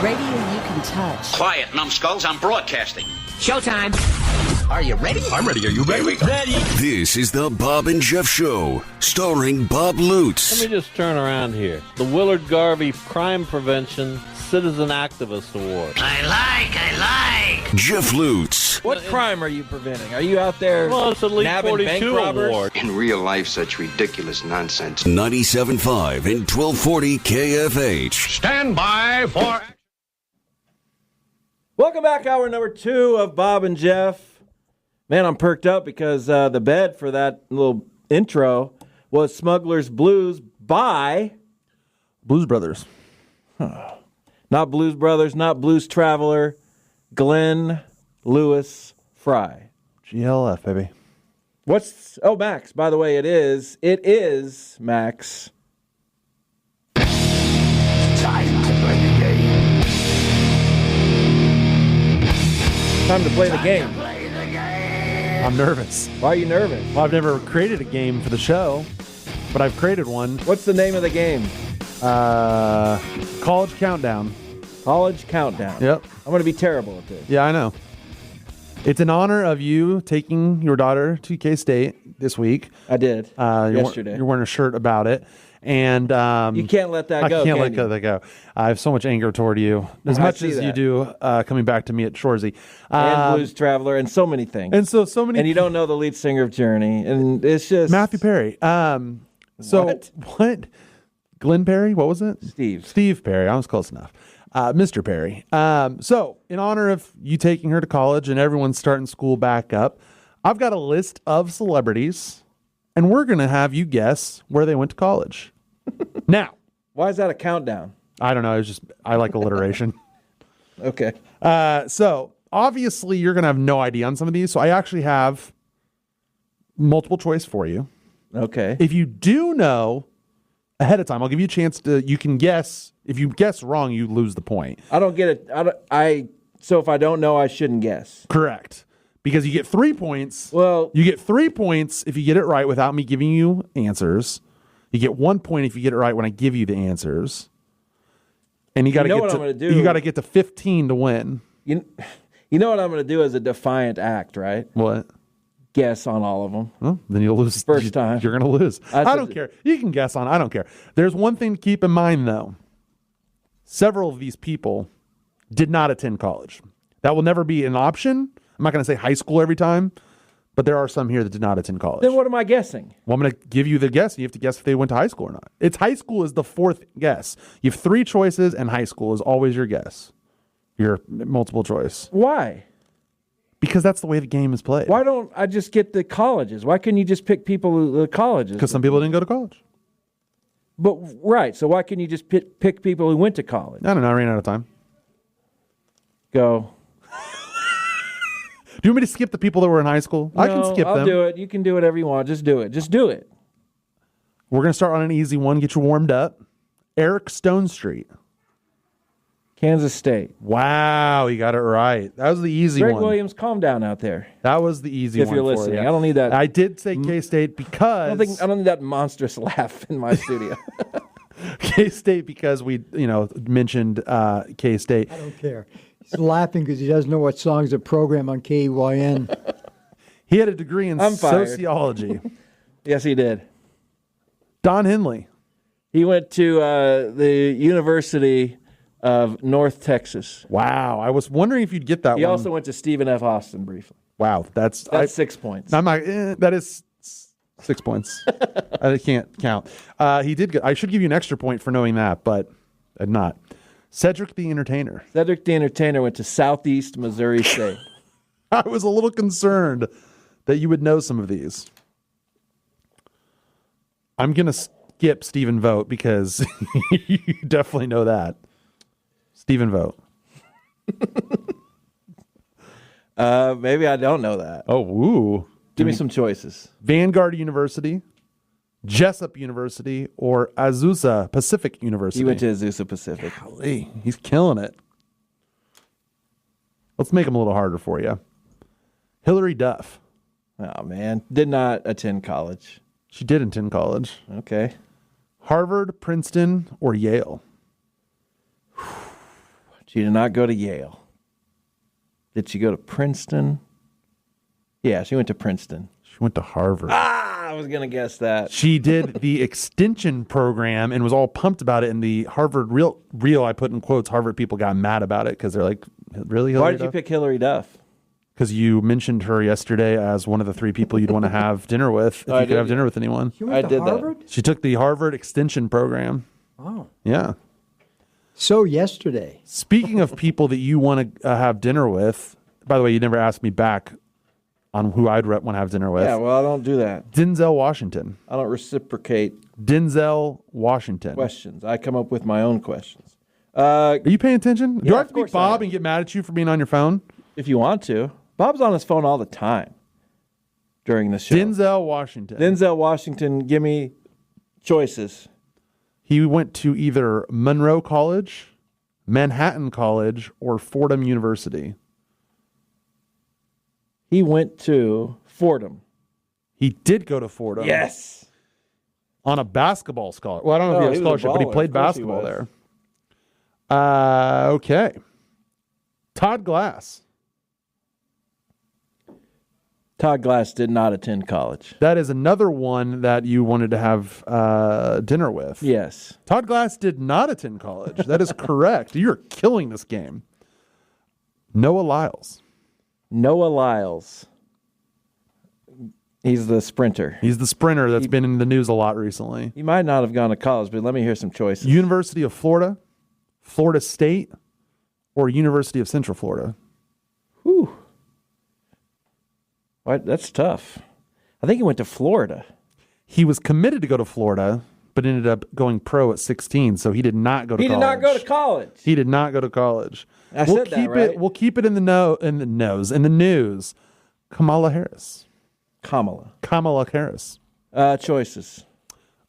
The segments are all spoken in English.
Radio you can touch. Quiet, numbskulls. I'm broadcasting. Showtime. Are you ready? I'm ready. Are you ready? Ready. This is the Bob and Jeff Show, starring Bob Lutz. Let me just turn around here. The Willard Garvey Crime Prevention Citizen Activist Award. I like. Jeff Lutz. What crime are you preventing? Are you out there Well, it's a Elite nabbing 42 bank robbers? award. In real life, such ridiculous nonsense. 97.5 and 1240 KFH. Stand by for... Welcome back, hour number 2 of Bob and Jeff. Man, I'm perked up because the bed for that little intro was Smuggler's Blues by Blues Brothers. Not Blues Brothers, not Blues Traveler, Glenn Lewis Fry. GLF, baby. Max, by the way, it is, Max. Time to play the game. Time to play the game. I'm nervous. Why are you nervous? Well, I've never created a game for the show, but I've created one. What's the name of the game? College Countdown. College Countdown. Yep. I'm going to be terrible at this. Yeah, I know. It's in honor of you taking your daughter to K-State this week. I did yesterday. You're wearing a shirt about it. And you can't let that go. I can't let that go. I have so much anger toward you, as much as you do coming back to me at Shoresy. And Blues Traveler and so many things. And so many. And you don't know the lead singer of Journey. And it's just... Matthew Perry. What? Glenn Perry? What was it? Steve Perry. I was close enough. Mr. Perry. So, in honor of you taking her to college and everyone starting school back up, I've got a list of celebrities, and we're going to have you guess where they went to college. Now. Why is that a countdown? I don't know. I like alliteration. Okay. So, obviously, you're going to have no idea on some of these, so I actually have multiple choice for you. Okay. If you do know ahead of time, I'll give you a chance you can guess. If you guess wrong, you lose the point. I don't get it. So if I don't know, I shouldn't guess. Correct. Because you get 3 points. Well, you get 3 points if you get it right without me giving you answers. You get 1 point if you get it right when I give you the answers. And you got to get to 15 to win. You know what I'm going to do as a defiant act, right? What? Guess on all of them. Well, then you'll lose. First time. You're going to lose. I don't care. You can guess on. I don't care. There's one thing to keep in mind, though. Several of these people did not attend college. That will never be an option. I'm not going to say high school every time, but there are some here that did not attend college. Then what am I guessing? Well, I'm going to give you the guess, and you have to guess if they went to high school or not. It's high school is the fourth guess. You have 3 choices, and high school is always your guess. Your multiple choice. Why? Because that's the way the game is played. Why don't I just get the colleges? Why couldn't you just pick people the colleges? Because some people didn't go to college. But right, so why couldn't you just pick people who went to college? I don't know. I ran out of time. Go. Do you want me to skip the people that were in high school? No, I can skip them. I'll do it. You can do whatever you want. Just do it. Just do it. We're going to start on an easy one. Get you warmed up. Eric Stone Street. Kansas State. Wow, you got it right. That was the easy one. Greg Williams, calm down out there. That was the easy one. If you're listening, you. I don't need that. I did say K-State because I don't need that monstrous laugh in my studio. K-State because we mentioned K-State. I don't care. He's laughing because he doesn't know what song's a program on KEYN. He had a degree in sociology. Yes, he did. Don Henley. He went to the University of North Texas. Wow. I was wondering if you'd get that one. He also went to Stephen F. Austin briefly. Wow. That's 6 points. I'm not, that is 6 points. I can't count. He did. I should give you an extra point for knowing that, but I'm not. Cedric the Entertainer. Cedric the Entertainer went to Southeast Missouri State. I was a little concerned that you would know some of these. I'm going to skip Stephen Vogt because you definitely know that. Stephen Vogt. Maybe I don't know that. Oh, woo. Give me some choices. Vanguard University, Jessup University, or Azusa Pacific University. He went to Azusa Pacific. Golly, he's killing it. Let's make him a little harder for you. Hillary Duff. Oh, man. Did not attend college. She did attend college. Okay. Harvard, Princeton, or Yale? She did not go to Yale. Did she go to Princeton? Yeah, she went to Princeton. She went to Harvard. I was going to guess that. She did the extension program and was all pumped about it. And the Harvard real, I put in quotes, Harvard people got mad about it because they're like, really? Why did you pick Hillary Duff? Because you mentioned her yesterday as one of the 3 people you'd want to have dinner with if you could have dinner with anyone. She went to Harvard? She took the Harvard extension program. Oh. Yeah. So yesterday. Speaking of people that you want to have dinner with, by the way, you never asked me back on who I'd want to have dinner with. Yeah, well, I don't do that. Denzel Washington. I don't reciprocate Denzel Washington. questions. I come up with my own questions. Are you paying attention? Do Yeah, I have of to be course I Bob am. and get mad at you for being on your phone? If you want to. Bob's on his phone all the time during the show. Denzel Washington. Denzel Washington, give me choices. He went to either Monroe College, Manhattan College, or Fordham University. He went to Fordham. He did go to Fordham. Yes. On a basketball scholarship. Well, I don't know if No, he had a he was a scholarship, but he baller. played Of course he basketball was. there. Okay. Todd Glass. Todd Glass did not attend college. That is another one that you wanted to have dinner with. Yes. Todd Glass did not attend college. That is correct. You're killing this game. Noah Lyles. Noah Lyles. He's the sprinter. He's the sprinter that's been in the news a lot recently. He might not have gone to college, but let me hear some choices. University of Florida, Florida State, or University of Central Florida? Whew. What? That's tough. I think he went to Florida. He was committed to go to Florida, but ended up going pro at 16, so he did not go to college. He did not go to college. He did not go to college. I said that, right? We'll keep it in the news. Kamala Harris. Kamala Harris. Choices.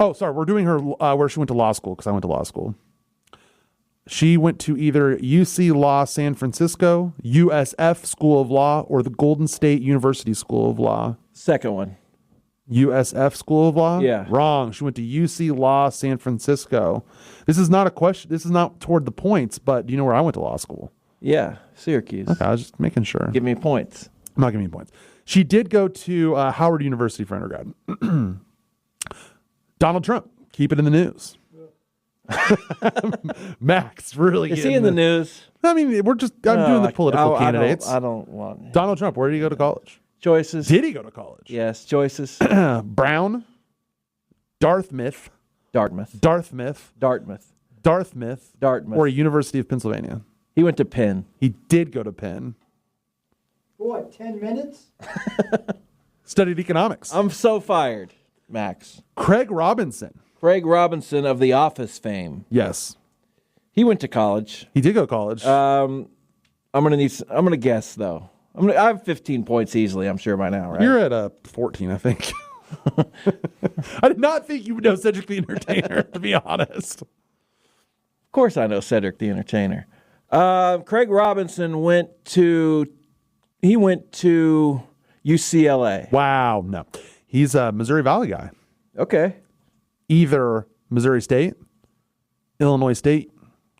Oh, sorry. We're doing her where she went to law school because I went to law school. She went to either UC Law San Francisco, USF School of Law, or the Golden State University School of Law. Second one. USF School of Law? Yeah. Wrong. She went to UC Law San Francisco. This is not a question. This is not toward the points, but do you know where I went to law school? Yeah, Syracuse. Okay, I was just making sure. Give me points. I'm not giving you points. She did go to Howard University for undergrad. Donald Trump. Keep it in the news. Max, really. Is he in the news? I mean, I'm doing the political candidates. I don't want Donald Trump, where did he go to college? choices. Did he go to college? Yes, choices. Brown, Dartmouth, Dartmouth. or University of Pennsylvania. He went to Penn. He did go to Penn. What, 10 minutes? Studied economics. I'm so fired, Max. Craig Robinson. Craig Robinson of The Office fame. Yes. He went to college. He did go to college. I'm gonna guess though. I have 15 points easily. I'm sure by now, right? You're at 14, I think. I did not think you would know Cedric the Entertainer, to be honest. Of course, I know Cedric the Entertainer. Craig Robinson went to UCLA. Wow, no. He's a Missouri Valley guy. Okay. Either Missouri State, Illinois State,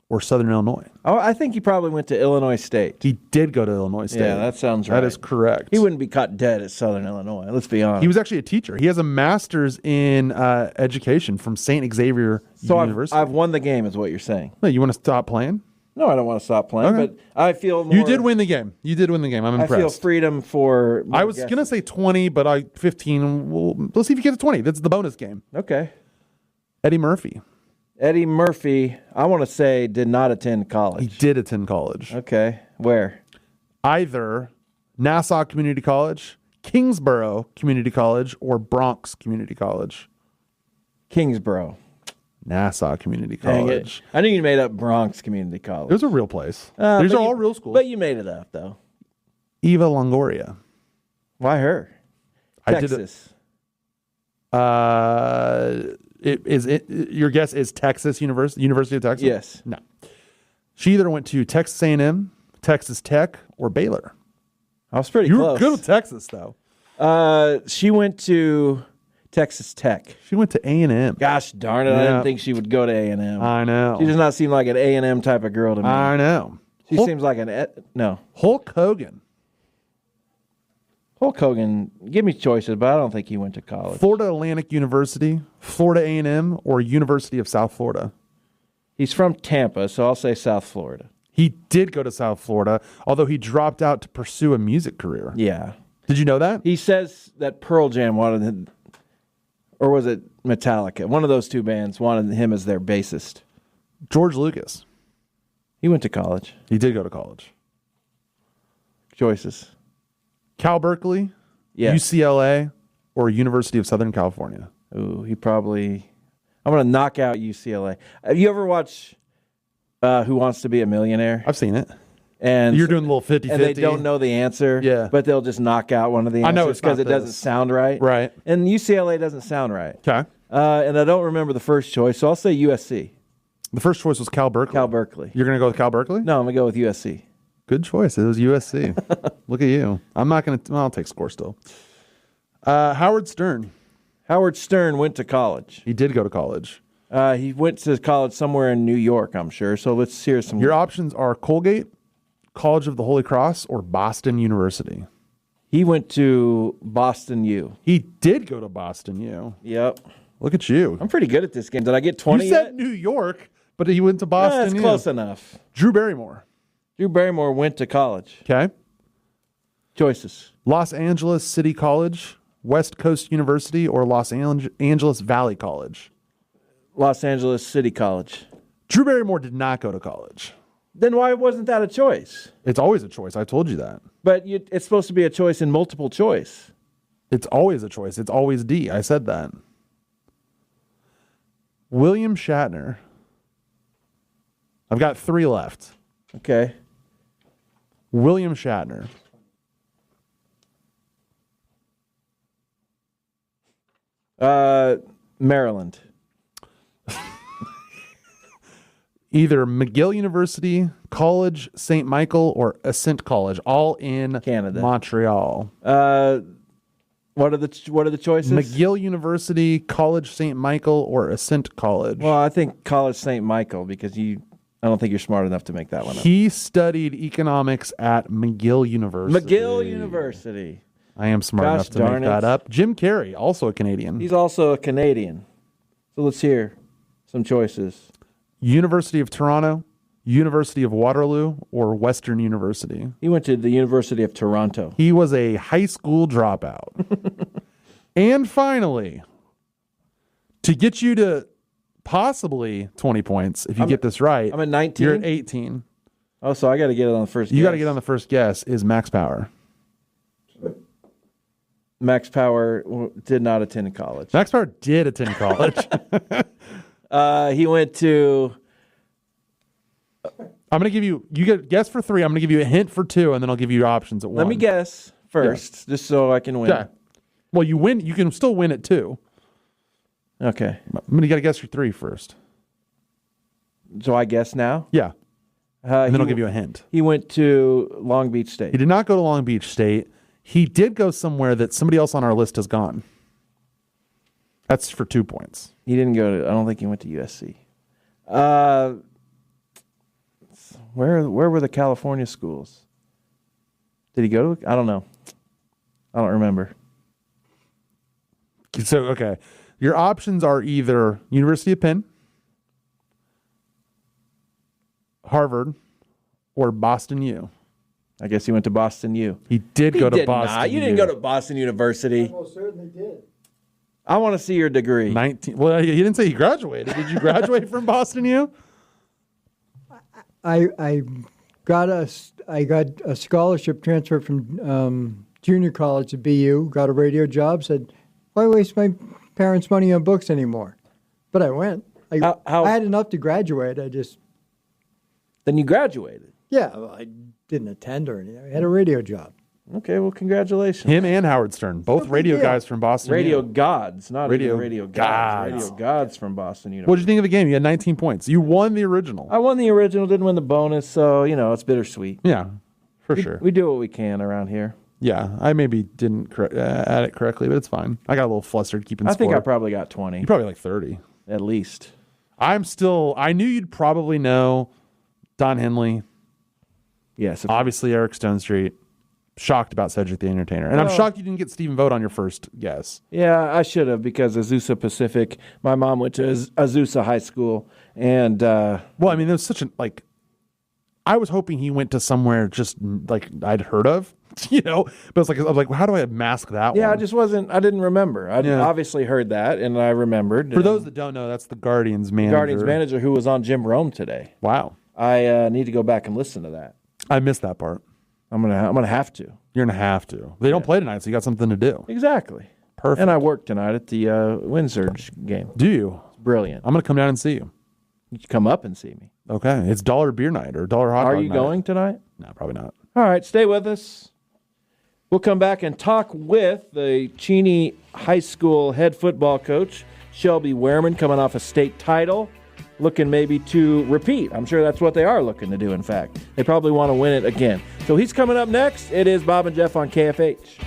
or Southern Illinois. Oh, I think he probably went to Illinois State. He did go to Illinois State. Yeah, that sounds right. That is correct. He wouldn't be caught dead at Southern Illinois. Let's be honest. He was actually a teacher. He has a master's in education from St. Xavier University. I've won the game, is what you're saying. No, you want to stop playing? No, I don't want to stop playing, Okay. but I feel more... You did win the game. I'm I impressed. feel freedom for... I was going to say 20, but 15. Let's see if you get to 20. That's the bonus game. Okay. Eddie Murphy. Eddie Murphy, I want to say, did not attend college. He did attend college. Okay. Where? Either Nassau Community College, Kingsborough Community College, or Bronx Community College. Kingsborough. Nassau Community Dang College. it. I knew you made up Bronx Community College. It was a real place. These are all real schools. But you made it up, though. Eva Longoria. Why her? Texas. Your guess is Texas University of Texas? Yes. No. She either went to Texas A&M, Texas Tech, or Baylor. I was pretty You close. were good with Texas, though. She went to Texas Tech. She went to A&M. Gosh darn it! I Yeah. didn't think she would go to A&M. I know. She does not seem like an A&M type of girl to me. I know. She seems like no. Hulk Hogan. Hulk Hogan, give me choices, but I don't think he went to college. Florida Atlantic University, Florida A&M, or University of South Florida? He's from Tampa, so I'll say South Florida. He did go to South Florida, although he dropped out to pursue a music career. Yeah. Did you know that? He says that Pearl Jam wanted him, or was it Metallica? One of those two bands wanted him as their bassist. George Lucas. He went to college. He did go to college. Choices. Cal Berkeley, Yes. UCLA, or University of Southern California? Ooh, he probably... I'm going to knock out UCLA. Have you ever watched Who Wants to Be a Millionaire? I've seen it. And you're doing a little 50-50. And they don't know the answer. Yeah. But they'll just knock out one of the answers. I know it's because not it doesn't this. sound right. Right. And UCLA doesn't sound right. Okay. And I don't remember the first choice, so I'll say USC. The first choice was Cal Berkeley. Cal Berkeley. You're going to go with Cal Berkeley? No, I'm going to go with USC. Good choice. It was USC. Look at you. I'm not going to... I'll take score still. Howard Stern. Howard Stern went to college. He did go to college. He went to college somewhere in New York, I'm sure. So let's hear some... Your options are Colgate, College of the Holy Cross, or Boston University. He went to Boston U. He did go to Boston U. Yep. Look at you. I'm pretty good at this game. Did I get 20 You said yet? New York, but he went to Boston That's U. close enough. Drew Barrymore. Drew Barrymore went to college. Okay. Choices. Los Angeles City College, West Coast University, or Los Angeles Valley College? Los Angeles City College. Drew Barrymore did not go to college. Then why wasn't that a choice? It's always a choice. I told you that. But it's supposed to be a choice in multiple choice. It's always a choice. It's always D. I said that. William Shatner. I've got 3 left. Okay. William Shatner. Maryland. Either McGill University, College St. Michael, or Ascent College, all in Canada. Montreal. What are the choices? McGill University, College St. Michael, or Ascent College. Well, I think College St. Michael because I don't think you're smart enough to make that one up. He studied economics at McGill University. McGill University. I am smart enough to make that up. Jim Carrey, also a Canadian. He's also a Canadian. So let's hear some choices. University of Toronto, University of Waterloo, or Western University. He went to the University of Toronto. He was a high school dropout. And finally, to get you to possibly 20 points, if you get this right, I'm at 19. You're at 18. Oh, so I got to get it on the first guess. You got to get on the first guess, is Max Power. Max Power did not attend college. Max Power did attend college. He went to... I'm going to give you get guess for 3. I'm going to give you a hint for 2, and then I'll give you your options at 1. Let me guess first, just so I can win. Okay. Well, you win. You can still win at 2. Okay. I'm going to guess your 3 first. So I guess now? Yeah. And then I'll he- give you a hint. He went to Long Beach State. He did not go to Long Beach State. He did go somewhere that somebody else on our list has gone. That's for 2 points. He didn't go to... I don't think he went to USC. Where were the California schools? Did he go to... I don't know. I don't remember. So, okay. Your options are either University of Penn, Harvard, or Boston U. I guess he went to Boston U. He did go to Boston Not. You didn't U. go to Boston University. Most certainly did. I want to see your degree. 19. Well, he didn't say he graduated. Did you graduate from Boston U? I got a scholarship transfer from junior college to BU. Got a radio job. Said, why waste my parents' money on books anymore? But I went. I had enough to graduate. Then you graduated. Yeah, well, I didn't attend or anything. I had a radio job. Okay, well, congratulations. Him and Howard Stern, both radio guys from Boston Radio U. gods, not Radio even radio gods. gods. Radio gods from Boston University. What did you think of the game? You had 19 points. You won the original. I won the original, didn't win the bonus, so, it's bittersweet. Yeah, for sure. We do what we can around here. Yeah, I maybe didn't add it correctly, but it's fine. I got a little flustered keeping I score. think I probably got 20. You probably like 30. At least. I knew you'd probably know Don Henley. Yes. Obviously, Eric Stone Street. Shocked about Cedric the Entertainer. And I'm shocked you didn't get Stephen Vogt on your first guess. Yeah, I should have, because Azusa Pacific, my mom went to Azusa High School. And, well, I mean, there's such I was hoping he went to somewhere just like I'd heard of, but it's like, I'm like, how do I mask that one? Yeah, I didn't remember. I obviously heard that, and I remembered. For those that don't know, that's the Guardians manager. Guardians manager who was on Jim Rome today. Wow. I need to go back and listen to that. I missed that part. I'm gonna have to. You're gonna have to. They don't play tonight, so you got something to do. Exactly. Perfect. And I work tonight at the Windsurge game. Do you? It's brilliant. I'm gonna come down and see you. You should come up and see me. Okay. It's dollar beer night or dollar hot dog night. Are you going tonight? No, probably not. All right, stay with us. We'll come back and talk with the Cheney High School head football coach, Shelby Wehrmann, coming off a state title, looking maybe to repeat. I'm sure that's what they are looking to do, in fact. They probably want to win it again. So he's coming up next. It is Bob and Jeff on KFH.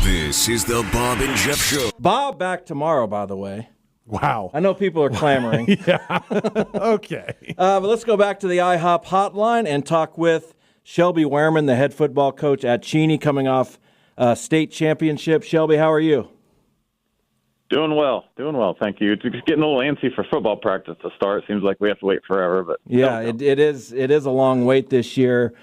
This is the Bob and Jeff Show. Bob back tomorrow, by the way. Wow. I know people are clamoring. Yeah. Okay. But let's go back to the IHOP hotline and talk with Shelby Wehrmann, the head football coach at Cheney, coming off state championship. Shelby, how are you? Doing well. Thank you. It's just getting a little antsy for football practice to start. Seems like we have to wait forever, but yeah, it is a long wait this year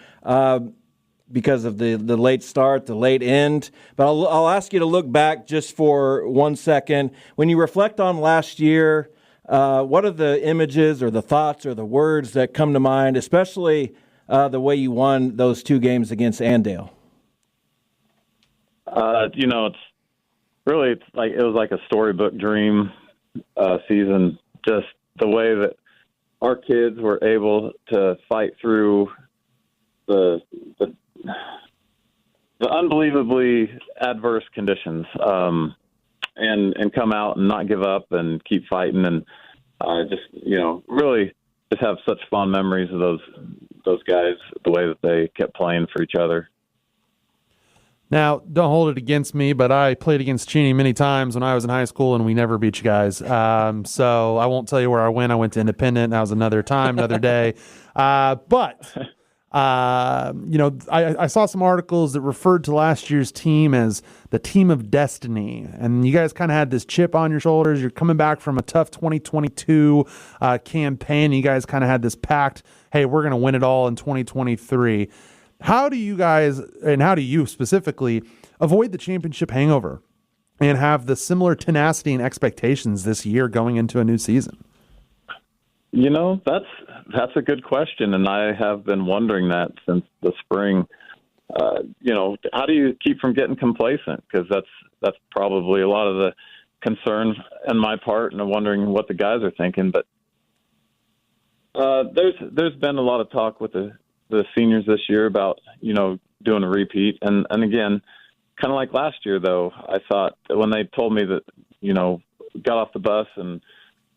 because of the late start, the late end. But I'll ask you to look back just for 1 second. When you reflect on last year, what are the images or the thoughts or the words that come to mind, especially the way you won those two games against Andale? It's like it was like a storybook dream season. Just the way that our kids were able to fight through the unbelievably adverse conditions, and come out and not give up and keep fighting, and really just have such fond memories of those guys, the way that they kept playing for each other. Now, don't hold it against me, but I played against Cheney many times when I was in high school, and we never beat you guys. So I won't tell you where I went. I went to Independent. That was another time, another day. I saw some articles that referred to last year's team as the team of destiny. And you guys kind of had this chip on your shoulders. You're coming back from a tough 2022 campaign. You guys kind of had this pact, hey, we're going to win it all in 2023. How do you guys, and how do you specifically, avoid the championship hangover and have the similar tenacity and expectations this year going into a new season? That's a good question, and I have been wondering that since the spring. How do you keep from getting complacent? Because that's probably a lot of the concern on my part, and I'm wondering what the guys are thinking. But there's been a lot of talk with the seniors this year about, doing a repeat. And again, kind of like last year, though, I thought that when they told me that, got off the bus and,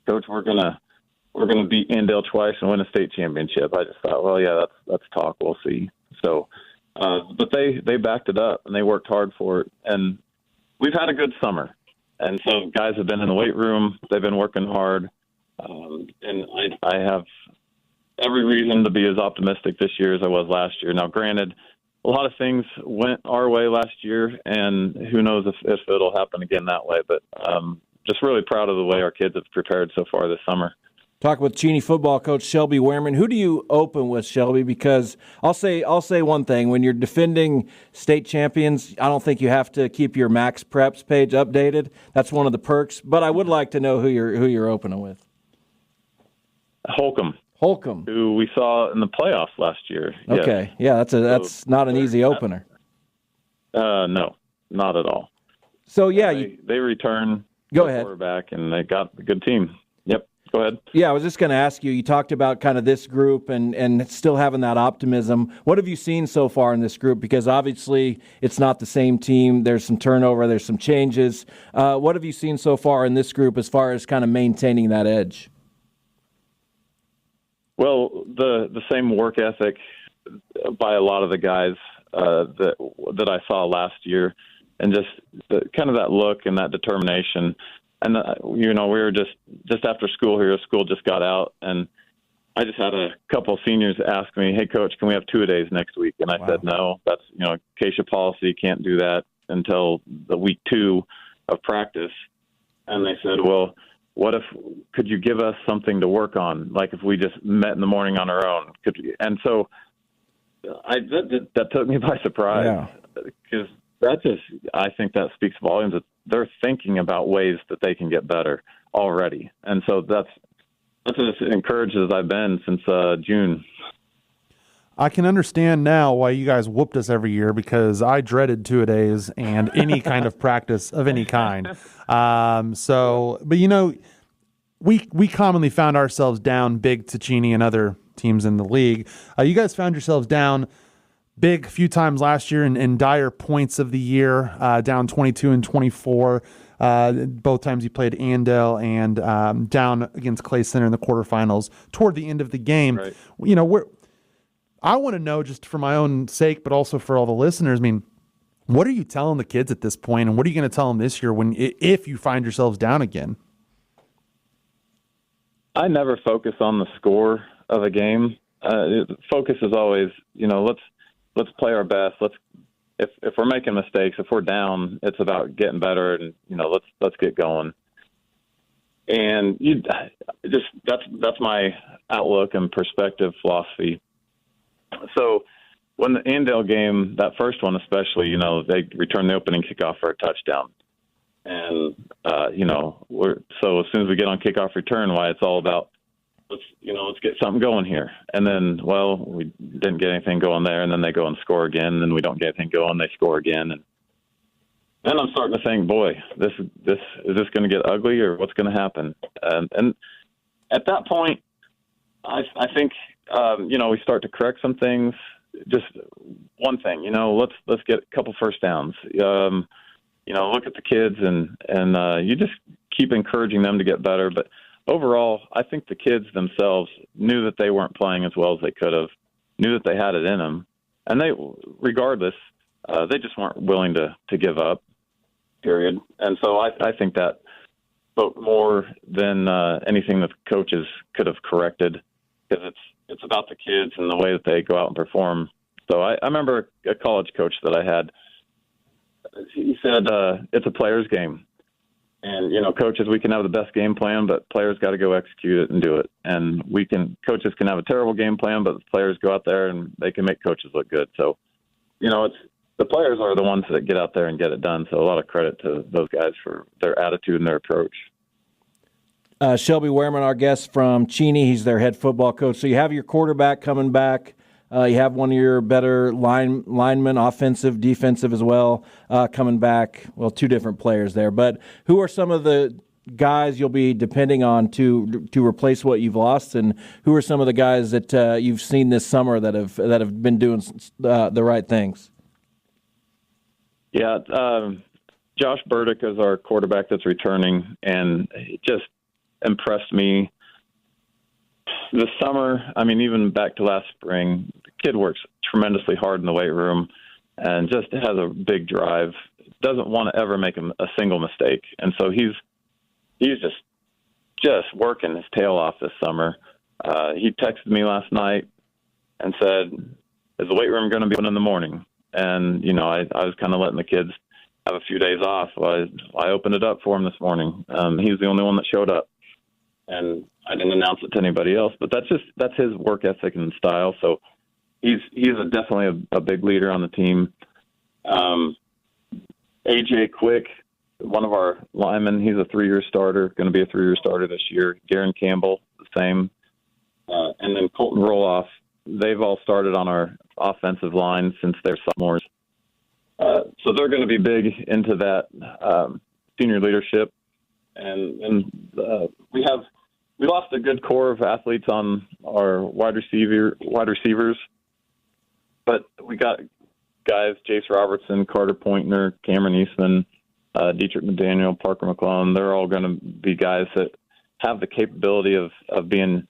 Coach, we're going to beat Andale twice and win a state championship, I just thought, well, yeah, that's talk. We'll see. So, but they backed it up and they worked hard for it. And we've had a good summer. And so guys have been in the weight room. They've been working hard. And I have every reason to be as optimistic this year as I was last year. Now, granted, a lot of things went our way last year, and who knows if it'll happen again that way. But just really proud of the way our kids have prepared so far this summer. Talk with Cheney football coach Shelby Wehrmann. Who do you open with, Shelby? Because I'll say one thing: when you're defending state champions, I don't think you have to keep your Max Preps page updated. That's one of the perks. But I would like to know who you're opening with. Holcomb, who we saw in the playoffs last year. Okay, yeah, that's not an easy opener. No, not at all. So yeah, they return. Go ahead. Quarterback, and they got a good team. Yep. Go ahead. Yeah, I was just going to ask you. You talked about kind of this group and still having that optimism. What have you seen so far in this group? Because obviously it's not the same team. There's some turnover. There's some changes. What have you seen so far in this group as far as kind of maintaining that edge? Well, the same work ethic by a lot of the guys that I saw last year, and just kind of that look and that determination. And, we were just after school here, school just got out, and I just had a couple of seniors ask me, hey, Coach, can we have 2-a-days next week? And I said, no, that's, Acacia policy, can't do that until the week 2 of practice. And they said, well, could you give us something to work on? Like if we just met in the morning on our own, could we? And so that took me by surprise, because I think that speaks volumes. They're thinking about ways that they can get better already. And so that's as encouraged as I've been since June. I can understand now why you guys whooped us every year, because I dreaded 2-a-days and any kind of practice of any kind. But we commonly found ourselves down big to Cheney and other teams in the league. You guys found yourselves down big a few times last year in dire points of the year, down 22 and 24. Both times you played Andale and down against Clay Center in the quarterfinals toward the end of the game. Right. I want to know, just for my own sake, but also for all the listeners, what are you telling the kids at this point, and what are you going to tell them this year if you find yourselves down again? I never focus on the score of a game. Focus is always, let's play our best. If we're making mistakes, if we're down, it's about getting better, and let's get going. And that's my outlook and perspective philosophy. So when the Andale game, that first one especially, they returned the opening kickoff for a touchdown. And, so as soon as we get on kickoff return, it's all about, let's get something going here. And then, we didn't get anything going there, and then they go and score again, and then we don't get anything going, they score again. And then I'm starting to think, boy, is this going to get ugly, or what's going to happen? And at that point, I think, we start to correct some things. Just one thing, let's get a couple first downs. Look at the kids and you just keep encouraging them to get better. But overall, I think the kids themselves knew that they weren't playing as well as they could have, knew that they had it in them. And regardless, they just weren't willing to give up, period. And so I think that spoke more than anything that the coaches could have corrected, because it's about the kids and the way that they go out and perform. So I remember a college coach that I had. He said, it's a player's game. And, coaches, we can have the best game plan, but players got to go execute it and do it. And coaches can have a terrible game plan, but the players go out there and they can make coaches look good. So, it's the players are the ones that get out there and get it done. So a lot of credit to those guys for their attitude and their approach. Shelby Wehrmann, our guest from Cheney. He's their head football coach. So you have your quarterback coming back. You have one of your better linemen, offensive, defensive as well, coming back. Well, two different players there. But who are some of the guys you'll be depending on to replace what you've lost, and who are some of the guys that you've seen this summer that have been doing the right things? Yeah, Josh Burdick is our quarterback that's returning, and he just impressed me this summer. Even back to last spring, the kid works tremendously hard in the weight room and just has a big drive. Doesn't want to ever make a single mistake. And so he's just working his tail off this summer. He texted me last night and said, is the weight room going to be open in the morning? And, I was kind of letting the kids have a few days off. Well, I opened it up for him this morning. He was the only one that showed up. And I didn't announce it to anybody else, but that's his work ethic and style. So he's definitely a big leader on the team. AJ Quick, one of our linemen, he's a 3-year starter, going to be a 3-year starter this year. Garen Campbell, the same. And then Colton Roloff, they've all started on our offensive line since they're sophomores. So they're going to be big into that senior leadership. And we have we lost a good core of athletes on our wide receivers, but we got guys, Jace Robertson, Carter Pointner, Cameron Eastman, Dietrich McDaniel, Parker McClellan. They're all going to be guys that have the capability of being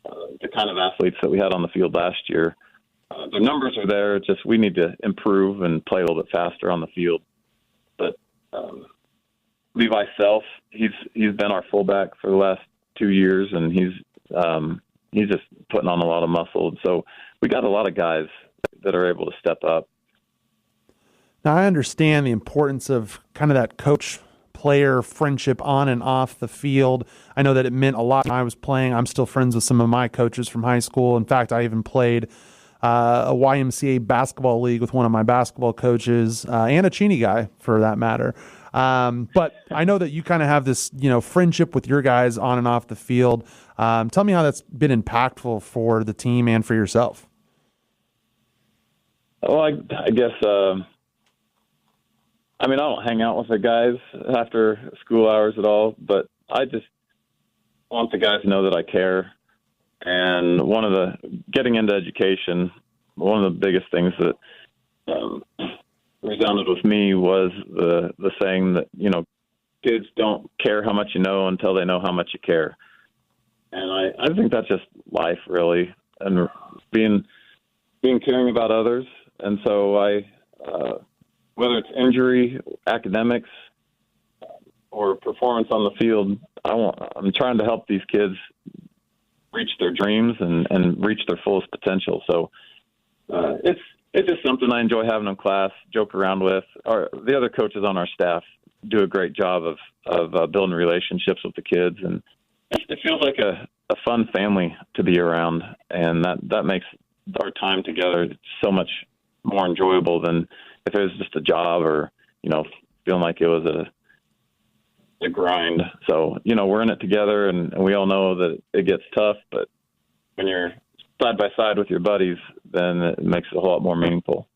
the kind of athletes that we had on the field last year. The numbers are there. It's just we need to improve and play a little bit faster on the field. But Levi Self, he's been our fullback for the last 2 years, and he's just putting on a lot of muscle. So we got a lot of guys that are able to step up. Now, I understand the importance of kind of that coach-player friendship on and off the field. I know that it meant a lot when I was playing. I'm still friends with some of my coaches from high school. In fact, I even played a YMCA basketball league with one of my basketball coaches and a Cheney guy, for that matter. But I know that you kind of have this, friendship with your guys on and off the field. Tell me how that's been impactful for the team and for yourself. Well, I guess I don't hang out with the guys after school hours at all, but I just want the guys to know that I care. And getting into education, one of the biggest things that resounded with me was the saying that, kids don't care how much you know until they know how much you care. And I think that's just life, really, and being caring about others. And so whether it's injury, academics, or performance on the field, I'm trying to help these kids reach their dreams and reach their fullest potential. So it's just something I enjoy having in class, joke around with. The other coaches on our staff do a great job of building relationships with the kids, and it feels like a fun family to be around, and that makes our time together so much more enjoyable than if it was just a job or, feeling like it was a grind. So, we're in it together, and we all know that it gets tough, but when you're side by side with your buddies, then it makes it a whole lot more meaningful.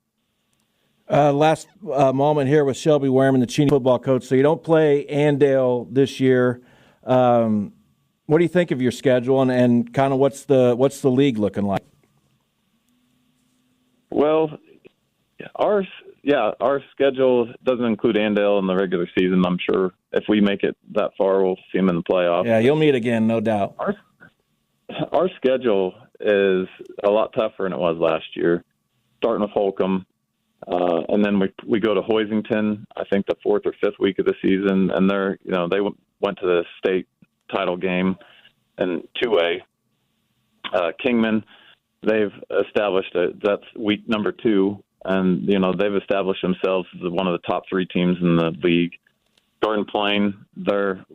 Last moment here with Shelby Wehrmann, the Cheney football coach. So you don't play Andale this year. What do you think of your schedule, and kind of what's the league looking like? Well, our schedule doesn't include Andale in the regular season. I'm sure if we make it that far, we'll see them in the playoffs. Yeah, you'll meet again, no doubt. Our schedule is a lot tougher than it was last year, starting with Holcomb. And then we go to Hoisington, I think the 4th or 5th week of the season, and they went to the state title game in 2A. Kingman, they've established that's week number 2, and they've established themselves as one of the top 3 teams in the league. Garden Plain, they're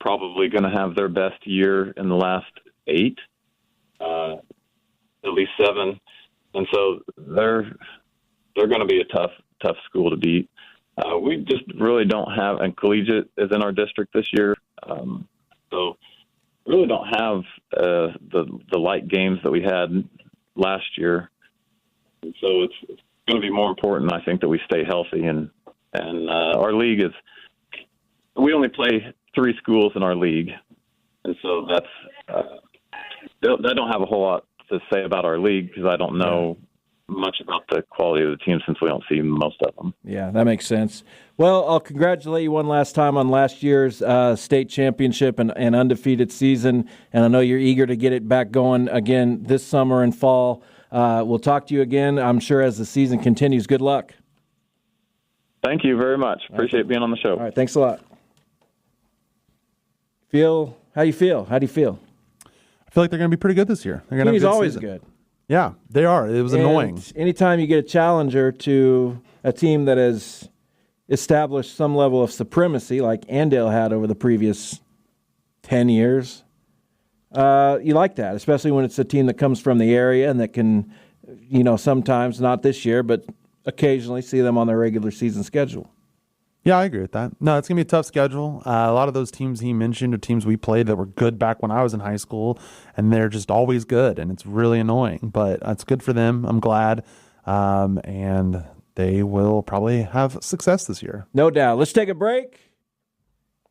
probably going to have their best year in the last 8, at least 7, and so they're going to be a tough school to beat. We just really don't have, and Collegiate is in our district this year, so really don't have the light games that we had last year. And so it's going to be more important, I think, that we stay healthy. And our league we only play 3 schools in our league, and so that's I don't have a whole lot to say about our league because I don't know much about the quality of the team since we don't see most of them. Yeah, that makes sense. Well, I'll congratulate you one last time on last year's state championship and undefeated season, and I know you're eager to get it back going again this summer and fall. We'll talk to you again, I'm sure, as the season continues. Good luck. Thank you very much. Appreciate being on the show. All right, thanks a lot. How do you feel? I feel like they're going to be pretty good this year. He's always good. Yeah, they are. It was annoying. Anytime you get a challenger to a team that has established some level of supremacy like Andale had over the previous 10 years, you like that, especially when it's a team that comes from the area and that can, sometimes, not this year, but occasionally see them on their regular season schedule. Yeah, I agree with that. No, it's going to be a tough schedule. A lot of those teams he mentioned are teams we played that were good back when I was in high school, and they're just always good, and it's really annoying. But it's good for them. I'm glad. And they will probably have success this year. No doubt. Let's take a break.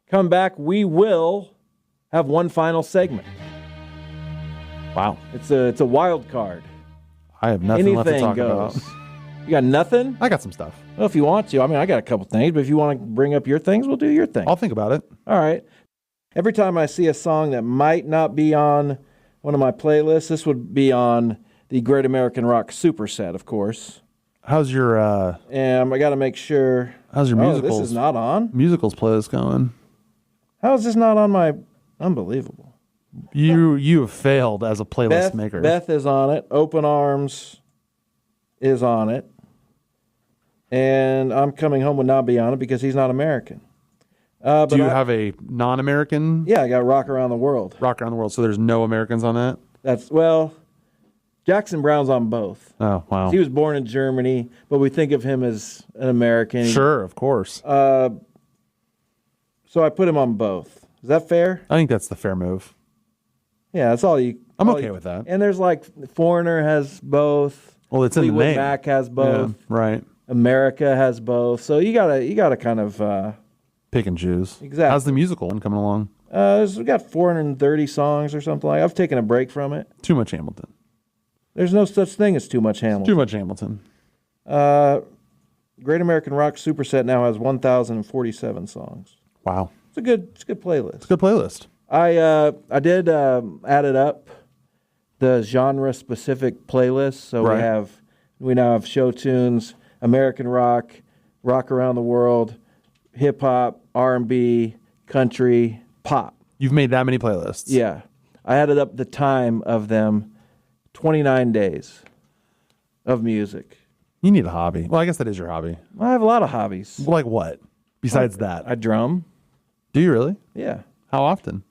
Come back. We will Have one final segment. Wow. It's a wild card. I have nothing left to Anything talk goes. about. You got nothing? I got some stuff. Well, if you want to. I mean, I got a couple things, but if you want to bring up your things, we'll do your thing. I'll think about it. All right. Every time I see a song that might not be on one of my playlists, this would be on the Great American Rock Superset, of course. How's your And I got to make sure. How's your musicals? This is not on. Musicals playlist going? How is this not on my? Unbelievable. You have failed as a playlist maker. Beth is on it. Open Arms is on it. And I'm Coming Home would not be on it because he's not American. Do you have a non-American? Yeah, I got Rock Around the World. Rock Around the World. So there's no Americans on that? Jackson Brown's on both. Oh, wow. He was born in Germany, but we think of him as an American. Sure, of course. So I put him on both. Is that fair? I think that's the fair move. Yeah, that's all you. I'm okay with that. And there's like Foreigner has both. Well, it's in the Fleetwood name. Mac has both. Yeah, right. America has both. So you gotta kind of pick and choose. Exactly. How's the musical one coming along? We got 430 songs or something like. I've taken a break from it. Too much Hamilton. There's no such thing as too much Hamilton. Too much Hamilton. Great American Rock Superset now has 1,047 songs. Wow. It's a good playlist. It's a good playlist. I did add it up, the genre specific playlist. So Right. we now have show tunes, American rock, rock around the world, hip hop, R&B, country, pop. You've made that many playlists. Yeah, I added up the time of them, 29 days of music. You need a hobby. Well, I guess that is your hobby. I have a lot of hobbies. Like what? Besides that, I drum. Do you really? Yeah. How often?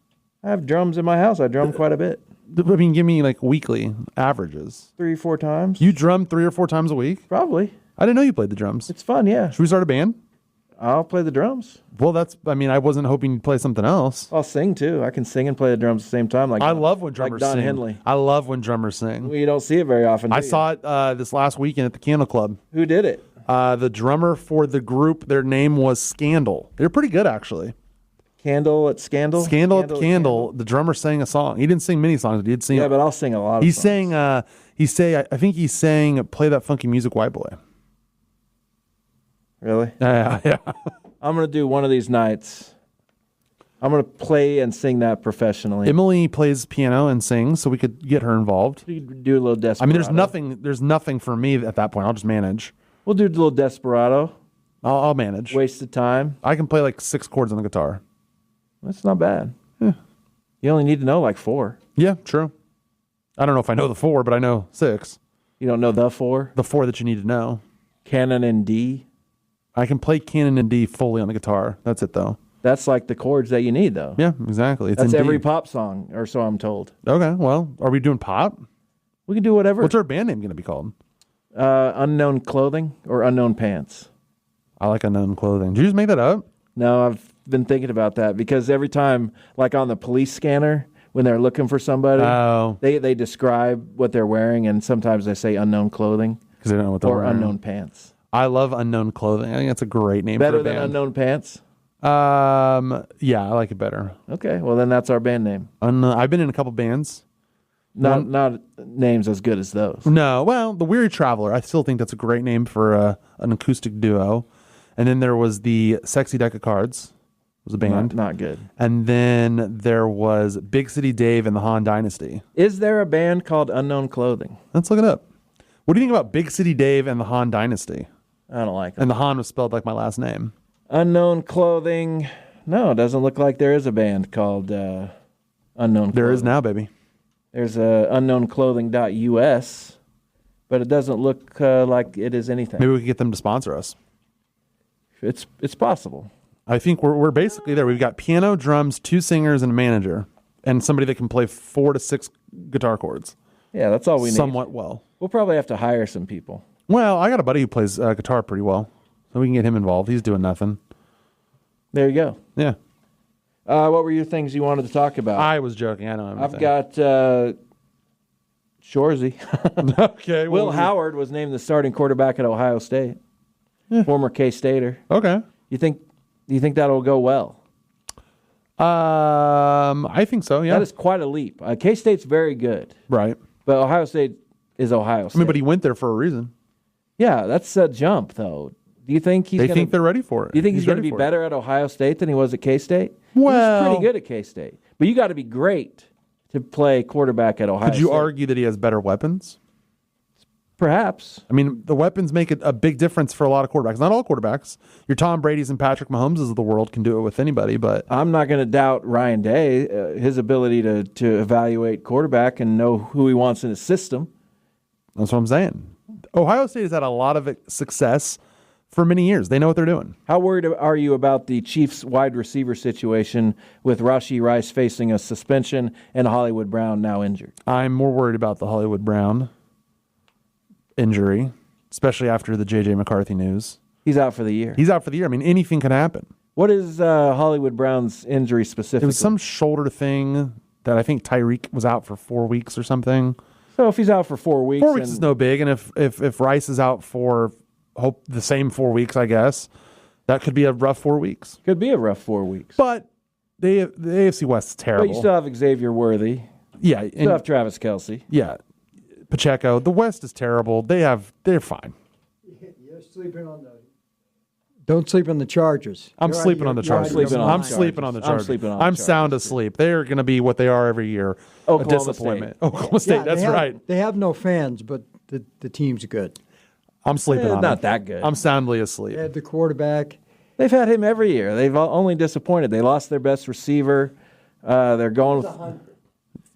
I have drums in my house. I drum quite a bit. I mean, give me like weekly averages. 3-4 times. You drum 3 or 4 times a week? Probably. I didn't know you played the drums. It's fun, yeah. Should we start a band? I'll play the drums. Well, I wasn't hoping you'd play something else. I'll sing too. I can sing and play the drums at the same time. I love when drummers like Don sing. Henley. I love when drummers sing. Well, you don't see it very often. I saw it this last weekend at the Candle Club. Who did it? The drummer for the group, their name was Scandal. They're pretty good, actually. Candle at Scandal? Scandal at Candle. The drummer sang a song. He didn't sing many songs, but he did sing. Yeah, but I'll sing a lot of He songs. sang, I think he sang Play That Funky Music, White Boy. Really? Yeah. I'm going to do one of these nights. I'm going to play and sing that professionally. Emily plays piano and sings, so we could get her involved. You could do a little Desperado. I mean, there's nothing for me at that point. I'll just manage. We'll do a little Desperado. I'll manage. Waste of time. I can play like 6 chords on the guitar. That's not bad. Yeah. You only need to know like 4. Yeah, true. I don't know if I know the 4, but I know 6. You don't know the 4? The 4 that you need to know. Canon and D. I can play canon and D fully on the guitar. That's it, though. That's like the chords that you need, though. Yeah, exactly. That's in every D. pop song, or so I'm told. Okay, well, are we doing pop? We can do whatever. What's our band name going to be called? Unknown Clothing or Unknown Pants. I like Unknown Clothing. Did you just make that up? No, I've been thinking about that because every time, like on the police scanner, when they're looking for somebody, they describe what they're wearing, and sometimes they say Unknown Clothing because they don't know what they're or wearing. Unknown Pants. I love Unknown Clothing. I think that's a great name Better for a than band. Unknown Pants? Yeah, I like it better. Okay, well then that's our band name. I've been in a couple bands. Not names as good as those. No, well, the Weary Traveler. I still think that's a great name for an acoustic duo. And then there was the Sexy Deck of Cards. Was a band. Not good. And then there was Big City Dave and the Han Dynasty. Is there a band called Unknown Clothing? Let's look it up. What do you think about Big City Dave and the Han Dynasty? I don't like it. And the Han was spelled like my last name. Unknown Clothing. No, it doesn't look like there is a band called Unknown Clothing. There is now, baby. There's unknownclothing.us, but it doesn't look like it is anything. Maybe we could get them to sponsor us. It's possible. I think we're basically there. We've got piano, drums, 2 singers, and a manager, and somebody that can play 4 to 6 guitar chords. Yeah, that's all we need. Somewhat well. We'll probably have to hire some people. Well, I got a buddy who plays guitar pretty well, so we can get him involved. He's doing nothing. There you go. Yeah. What were your things you wanted to talk about? I was joking. I know everything. I've got Shorzy. Okay. Will Howard was named the starting quarterback at Ohio State. Former K-Stater. Okay. Do you think that'll go well? I think so, yeah. That is quite a leap. K-State's very good. Right. But Ohio State is Ohio State. I mean, but he went there for a reason. Yeah, that's a jump, though. Do you think They think they're ready for it. Do you think he's going to ready be for better at Ohio State than he was at K-State? Well, he was pretty good at K-State. But you got to be great to play quarterback at Ohio State. Could you argue that he has better weapons? Perhaps. I mean, the weapons make a big difference for a lot of quarterbacks. Not all quarterbacks. Your Tom Brady's and Patrick Mahomes of the world can do it with anybody, but I'm not going to doubt Ryan Day, his ability to evaluate quarterback and know who he wants in his system. That's what I'm saying. Ohio State has had a lot of success for many years. They know what they're doing. How worried are you about the Chiefs wide receiver situation with Rashee Rice facing a suspension and Hollywood Brown now injured? I'm more worried about the Hollywood Brown injury, especially after the J.J. McCarthy news. He's out for the year. He's out for the year. I mean, anything can happen. What is Hollywood Brown's injury specifically? It was some shoulder thing that I think Tyreek was out for 4 weeks or something. So if he's out for 4 weeks... 4 weeks is no big, and if Rice is out for the same 4 weeks, I guess, that could be a rough 4 weeks. Could be a rough 4 weeks. But the AFC West is terrible. But you still have Xavier Worthy. Yeah. You still have Travis Kelce. Yeah. Pacheco. The West is terrible. They're fine. You're sleeping on the... Don't sleep on the Chargers. I'm sleeping on the Chargers. I'm sleeping on the Chargers. I'm sound asleep. They're going to be what they are every year. Oklahoma a disappointment. State. Oklahoma State, that's right. They have no fans, but the team's good. I'm sleeping on not it. that good. I'm soundly asleep. They had the quarterback. They've had him every year. They've only disappointed. They lost their best receiver. They're going with...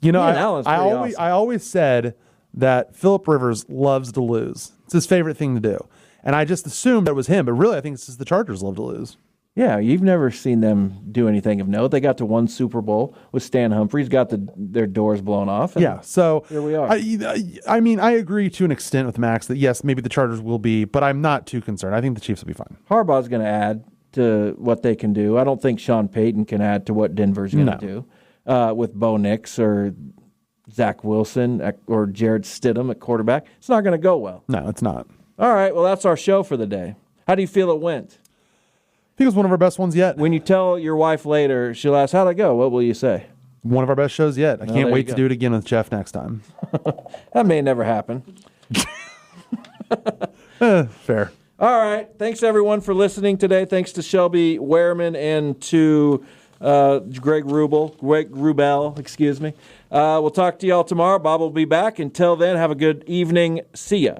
You know, I always said that Phillip Rivers loves to lose. It's his favorite thing to do. And I just assumed it was him, but really I think it's just the Chargers love to lose. Yeah, you've never seen them do anything of note. They got to one Super Bowl with Stan Humphries, got their doors blown off. Yeah, so here we are. I mean, I agree to an extent with Max that yes, maybe the Chargers will be, but I'm not too concerned. I think the Chiefs will be fine. Harbaugh's going to add to what they can do. I don't think Sean Payton can add to what Denver's going to do with Bo Nix or Zach Wilson or Jared Stidham at quarterback. It's not going to go well. No, it's not. All right, well, that's our show for the day. How do you feel it went? I think it was one of our best ones yet. When you tell your wife later, she'll ask, how'd it go? What will you say? One of our best shows yet. I can't wait to do it again with Jeff next time. That may never happen. Fair. All right. Thanks, everyone, for listening today. Thanks to Shelby Wehrmann and to Greg Wrubel, excuse me. We'll talk to y'all tomorrow. Bob will be back. Until then, have a good evening. See ya.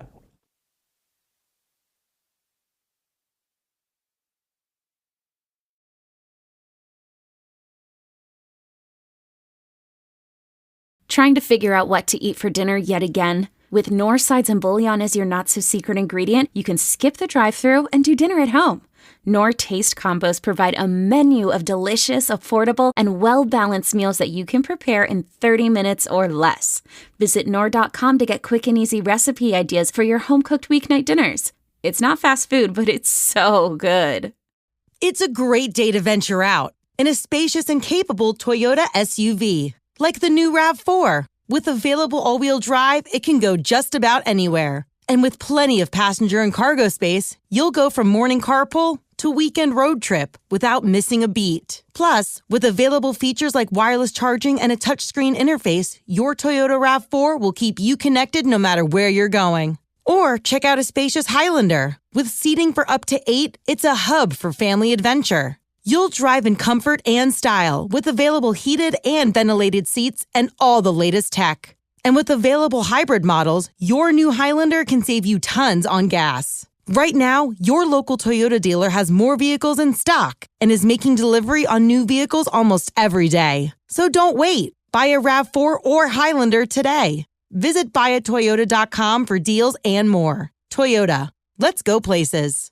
Trying to figure out what to eat for dinner yet again? With Knorr sides and bouillon as your not-so-secret ingredient, you can skip the drive-thru and do dinner at home. Knorr Taste Combos provide a menu of delicious, affordable, and well-balanced meals that you can prepare in 30 minutes or less. Visit Knorr.com to get quick and easy recipe ideas for your home-cooked weeknight dinners. It's not fast food, but it's so good. It's a great day to venture out in a spacious and capable Toyota SUV. Like the new RAV4. With available all-wheel drive, it can go just about anywhere. And with plenty of passenger and cargo space, you'll go from morning carpool to weekend road trip without missing a beat. Plus, with available features like wireless charging and a touchscreen interface, your Toyota RAV4 will keep you connected no matter where you're going. Or check out a spacious Highlander. With seating for up to 8, it's a hub for family adventure. You'll drive in comfort and style with available heated and ventilated seats and all the latest tech. And with available hybrid models, your new Highlander can save you tons on gas. Right now, your local Toyota dealer has more vehicles in stock and is making delivery on new vehicles almost every day. So don't wait. Buy a RAV4 or Highlander today. Visit buyatoyota.com for deals and more. Toyota. Let's go places.